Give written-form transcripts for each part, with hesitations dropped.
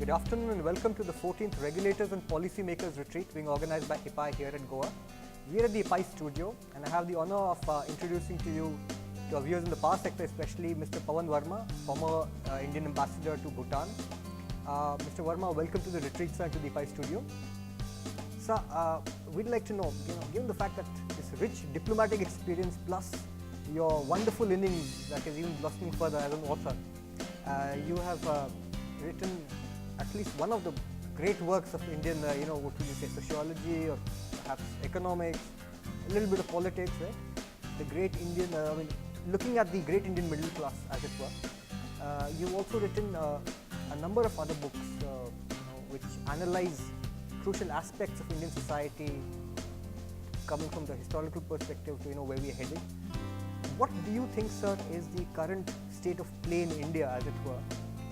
Good afternoon and welcome to the 14th Regulators and Policymakers Retreat being organized by IPAI here in Goa. We are at the IPAI studio and I have the honor of introducing to our viewers in the power sector, especially Mr. Pavan Varma, former Indian Ambassador to Bhutan. Mr. Varma, welcome to the retreat, sir, to the IPAI studio. Sir, we'd like to know, given the fact that this rich diplomatic experience plus your wonderful innings that is even blossoming further as an author, you have written at least one of the great works of Indian, what would you say, sociology or perhaps economics, a little bit of politics, right? The great Indian, looking at the great Indian middle class, as it were. You've also written a number of other books, which analyze crucial aspects of Indian society, coming from the historical perspective to where we are heading. What do you think, sir, is the current state of play in India, as it were,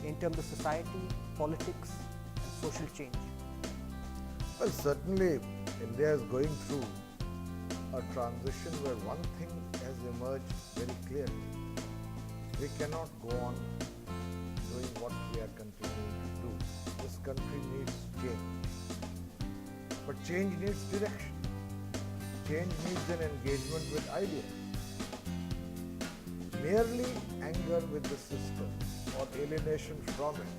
in terms of society, politics, and social change? Well, certainly India is going through a transition where one thing has emerged very clearly. We cannot go on doing what we are continuing to do. This country needs change. But change needs direction. Change needs an engagement with ideas. Merely anger with the system or alienation from it,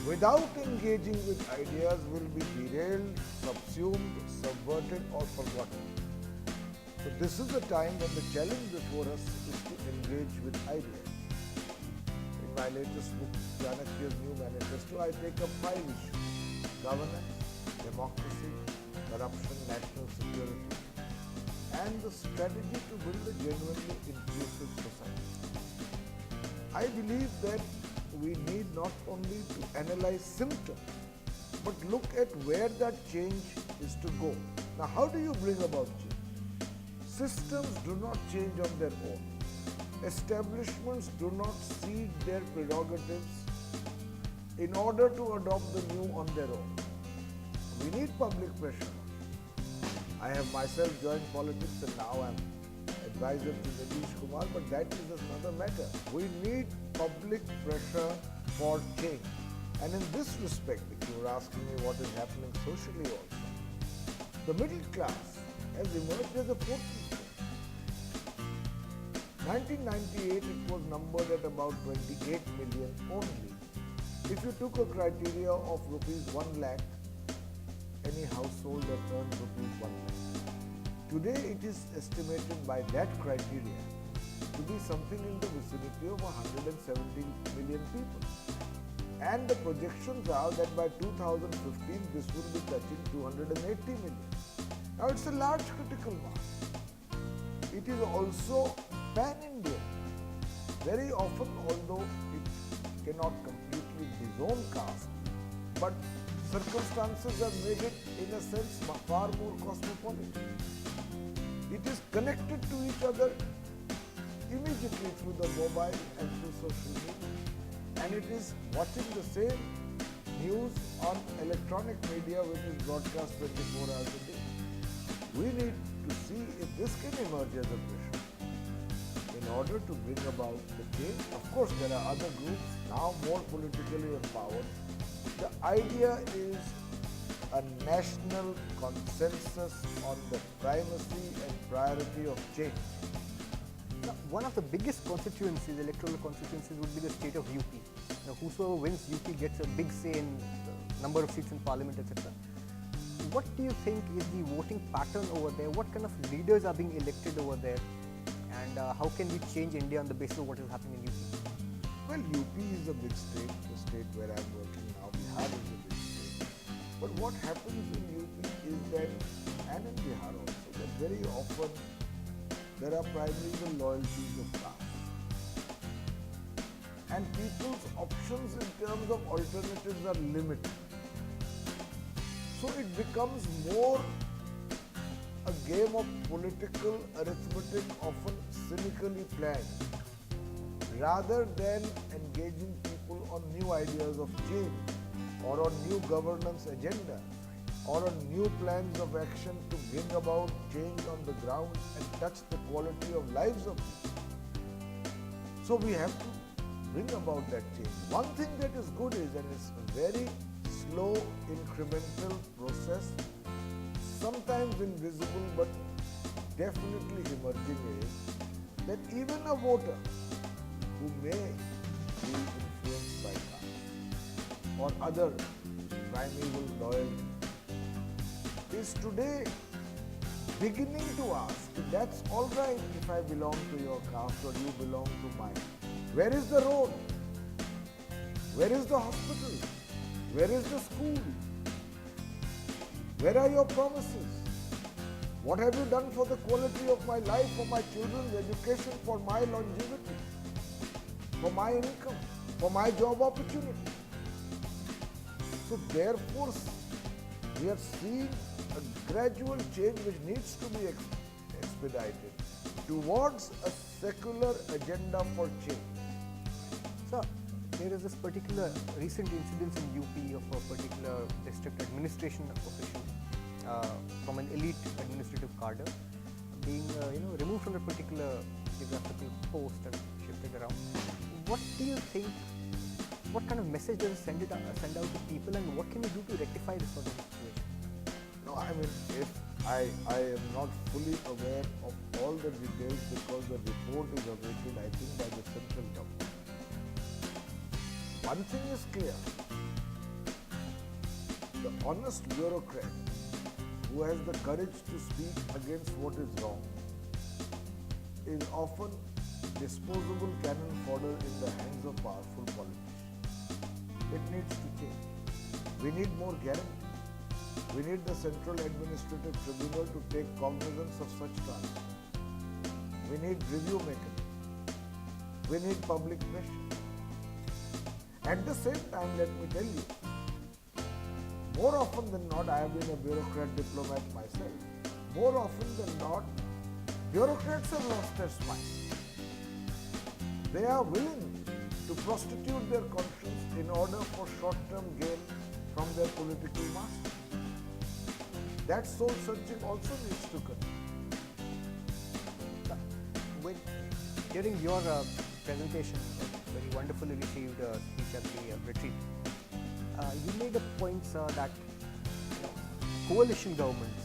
without engaging with ideas, will be derailed, subsumed, subverted or forgotten. So this is the time when the challenge before us is to engage with ideas. In my latest book, Chanakya's New Manifesto, I take up 5 issues: governance, democracy, corruption, national security, and the strategy to build a genuinely inclusive society. I believe that we need not only to analyze symptoms, but look at where that change is to go. Now, how do you bring about change? Systems do not change on their own. Establishments do not cede their prerogatives in order to adopt the new on their own. We need public pressure. I have myself joined politics and now I am advisor to Nitish Kumar, but that is another matter. We need public pressure for change. And in this respect, if you were asking me what is happening socially also, the middle class has emerged as a potent force. 1998, it was numbered at about 28 million only. If you took a criteria of rupees 1 lakh, any household that earns rupees 1 lakh. Today it is estimated by that criteria to be something in the vicinity of 170 million people. And the projections are that by 2015 this will be touching 280 million. Now it's a large critical mass. It is also pan-Indian. Very often, although it cannot completely disown caste, but circumstances have made it, in a sense, far more cosmopolitan. It is connected to each other immediately through the mobile and through social media. And it is watching the same news on electronic media which is broadcast 24 hours a day. We need to see if this can emerge as a pressure in order to bring about the change. Of course, there are other groups now more politically empowered. The idea is a national consensus on the primacy and priority of change. Now, one of the biggest constituencies, electoral constituencies, would be the state of UP. Now, whosoever wins UP gets a big say in the number of seats in parliament, etc. What do you think is the voting pattern over there? What kind of leaders are being elected over there? And how can we change India on the basis of what is happening in UP? Well, UP is a big state, the state where I am working now. Bihar is a big state. But what happens in UP is that, and in Bihar also, that very often there are primarily the loyalties of caste. And people's options in terms of alternatives are limited. So it becomes more a game of political arithmetic, often cynically planned, rather than engaging people on new ideas of change, or on new governance agenda, or on new plans of action to bring about change on the ground and touch the quality of lives of people. So we have to bring about that change. One thing that is good is, and it's a very slow, incremental process, sometimes invisible but definitely emerging, is that even a voter who may be influenced by caste or other primeval loyalty is today beginning to ask, that's all right if I belong to your caste or you belong to mine. Where is the road? Where is the hospital? Where is the school? Where are your promises? What have you done for the quality of my life, for my children's education, for my longevity, for my income, for my job opportunity? So therefore, we are seeing a gradual change which needs to be expedited towards a secular agenda for change. So, there is this particular recent incident in UP of a particular district administration official from an elite administrative cadre being removed from a particular geographical post and shifted around. What do you think? What kind of message does it send out to people, and what can we do to rectify this sort of situation? No, I mean, if I am not fully aware of all the details because the report is awaited, I think, by the central government. One thing is clear, the honest bureaucrat who has the courage to speak against what is wrong is often disposable cannon fodder in the hands of powerful politicians. It needs to change. We need more guarantee. We need the Central Administrative Tribunal to take cognizance of such transactions. We need review mechanisms. We need public pressure. At the same time, let me tell you, more often than not, I have been a bureaucrat diplomat myself. More often than not, bureaucrats have lost their spine. They are willing to prostitute their conscience in order for short-term gain from their political master. That soul searching also needs to continue. During your presentation, very wonderfully received speech at the retreat, you made a point, sir, that coalition governments,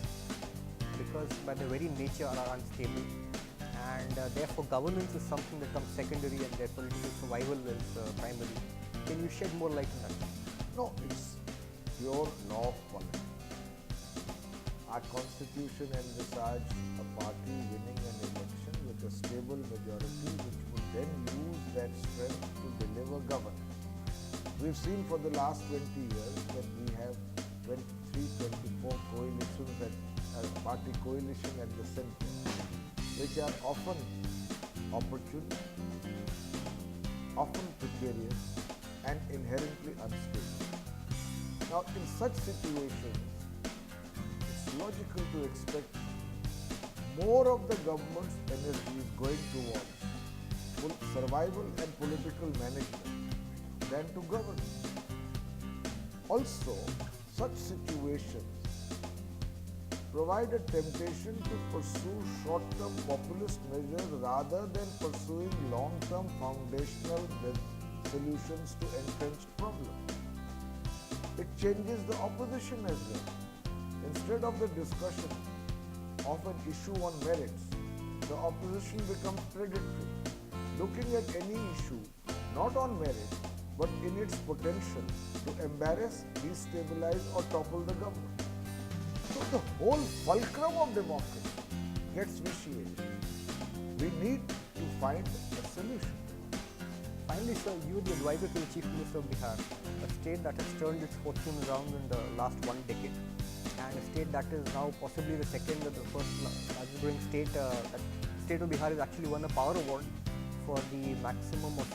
because by their very nature are unstable, and therefore governance is something that comes secondary and their political survival is primary. Can you shed more light on that? No, it's pure law of politics. Our constitution envisaged a party winning an election with a stable majority which would then use that strength to deliver governance. We've seen for the last 20 years that we have 23, 24 coalitions at party coalition at the center, which are often opportune, often precarious, and inherently unstable. Now, in such situations, it's logical to expect more of the government's energy is going towards survival and political management than to governance. Also, such situations provide a temptation to pursue short-term populist measures rather than pursuing long-term foundational solutions to entrenched problems. It changes the opposition as well. Instead of the discussion of an issue on merits, the opposition becomes predatory, looking at any issue not on merit but in its potential to embarrass, destabilize or topple the government. So the whole fulcrum of democracy gets vitiated. We need to find a solution. Finally, sir, you are the advisor to the Chief Minister of Bihar, a state that has turned its fortune around in the last 1 decade, and a state that is now possibly the second or the first largest growing state. That state of Bihar has actually won a power award for the maximum or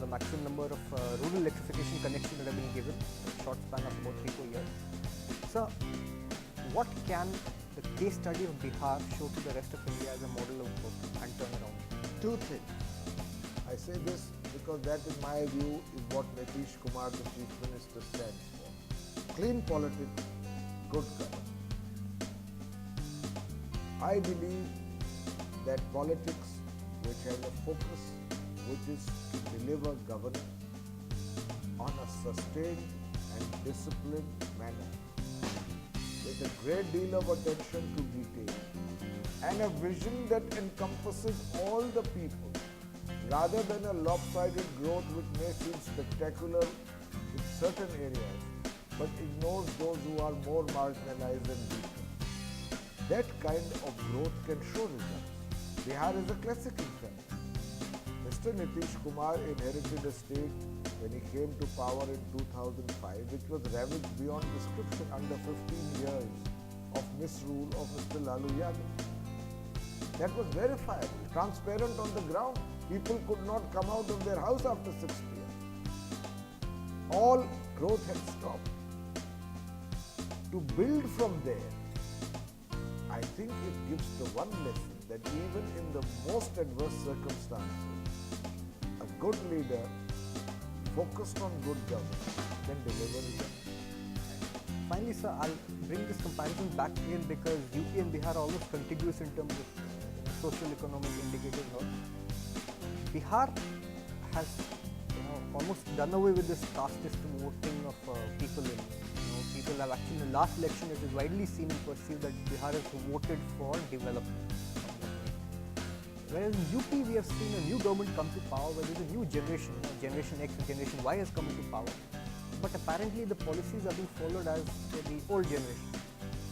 maximum number of rural electrification connections that have been given in a short span of about 3-4 years. Sir, what can the case study of Bihar show to the rest of India as a model of growth and turnaround? Two things. I say this because that, in my view, is what Nitish Kumar, the Chief Minister, stands for. Clean politics, good government. I believe that politics which has a focus which is to deliver governance on a sustained and disciplined manner with a great deal of attention to detail and a vision that encompasses all the people rather than a lopsided growth which may seem spectacular in certain areas but ignores those who are more marginalized and weaker. That kind of growth can show results. Bihar is a classic example. Mr. Nitish Kumar inherited a state when he came to power in 2005, which was ravaged beyond description under 15 years of misrule of Mr. Lalu Yadav. That was verifiable, transparent on the ground. People could not come out of their house after 6 p.m. All growth had stopped. To build from there, I think it gives the one lesson that even in the most adverse circumstances, a good leader focused on good governance can deliver results. Finally, sir, I'll bring this comparison back again because UP and Bihar are almost contiguous in terms of social economic indicators. Bihar has almost done away with this caste system voting of people in. People have actually, in the last election, it is widely seen and perceived that Bihar has voted for development. Whereas in UP, we have seen a new government come to power where there is a new generation, Generation X and Generation Y has come into power. But apparently the policies are being followed as the old generation.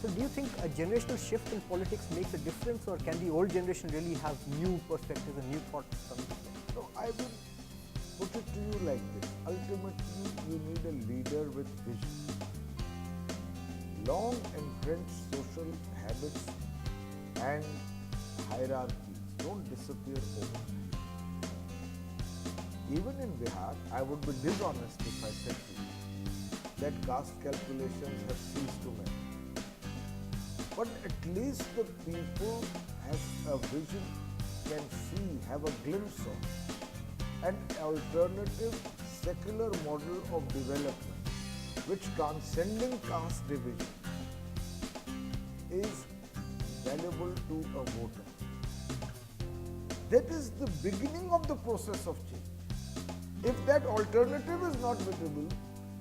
So do you think a generational shift in politics makes a difference, or can the old generation really have new perspectives and new thoughts coming to play? So I will put it to you like this. Ultimately, you need a leader with vision. Long entrenched social habits and hierarchies don't disappear overnight. Even in Bihar, I would be dishonest if I said to you that caste calculations have ceased to matter. But at least the people have a vision, can see, have a glimpse of an alternative secular model of development which, transcending caste division, is valuable to a voter. That is the beginning of the process of change. If that alternative is not visible,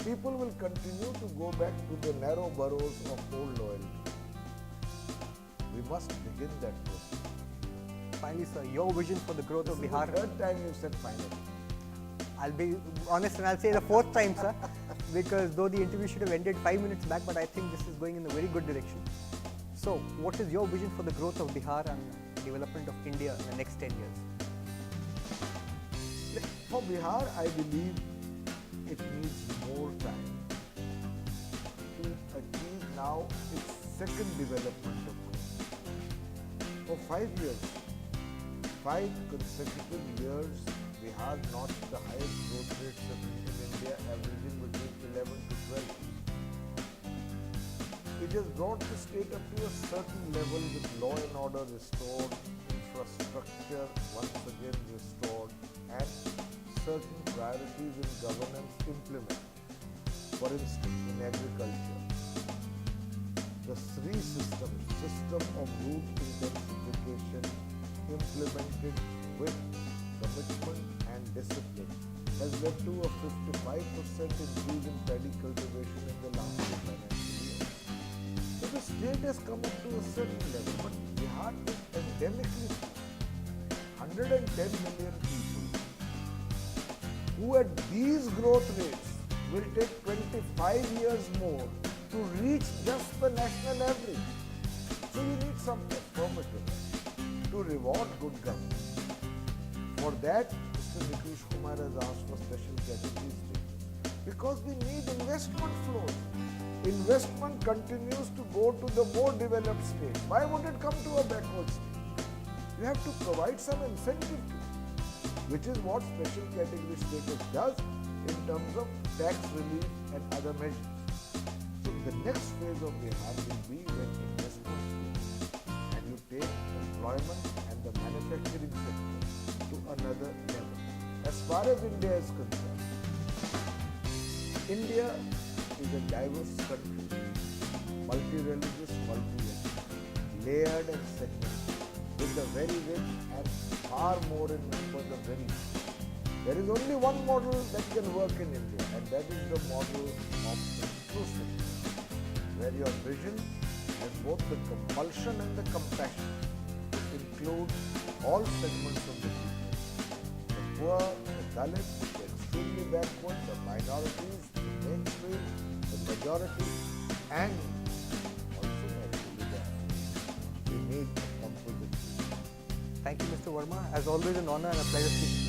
people will continue to go back to the narrow burrows of old loyalty. We must begin that process. Finally, sir, your vision for the growth of Bihar. The third time you said finally. I'll be honest and I'll say the fourth time, sir, because though the interview should have ended 5 minutes back, but I think this is going in a very good direction. So, what is your vision for the growth of Bihar and development of India in the next 10 years? For Bihar, I believe it needs more time to achieve now its second development of growth. For 5 years, 5 consecutive years, Bihar notched the highest growth rates in India, averaging between 11 to 12%. It has brought the state up to a certain level with law and order restored, infrastructure once again restored, and certain priorities in governance implemented. For instance, in agriculture, the SRI system of root intensification implemented with commitment and discipline has led to a 55% increase in paddy cultivation in the last 2 financial years. So the state has come up to a certain level, but Bihar is endemically small. 110 million people who at these growth rates will take 25 years more to reach just the national average. So you need some affirmative to reward good governance. For that, Mr. Nitish Kumar has asked for special category status because we need investment flows. Investment continues to go to the more developed state. Why would it come to a backward state? You have to provide some incentive to it, which is what special category status does in terms of tax relief and other measures. So the next phase of Bihar will be when investment flows and you take employment and the manufacturing sector to another level. As far as India is concerned, India is a diverse country, multi-religious, multi-ethnic, layered and segmented, with the very rich and far more in number the very few. There is only one model that can work in India, and that is the model of inclusivity, where your vision has both the compulsion and the compassion to include all segments of the people. The poor, the Dalits, the extremely backward, the minorities, the mainstream, the majority, and also naturally the we need a composite. Thank you, Mr. Varma. As always, an honor and a pleasure speaking to you.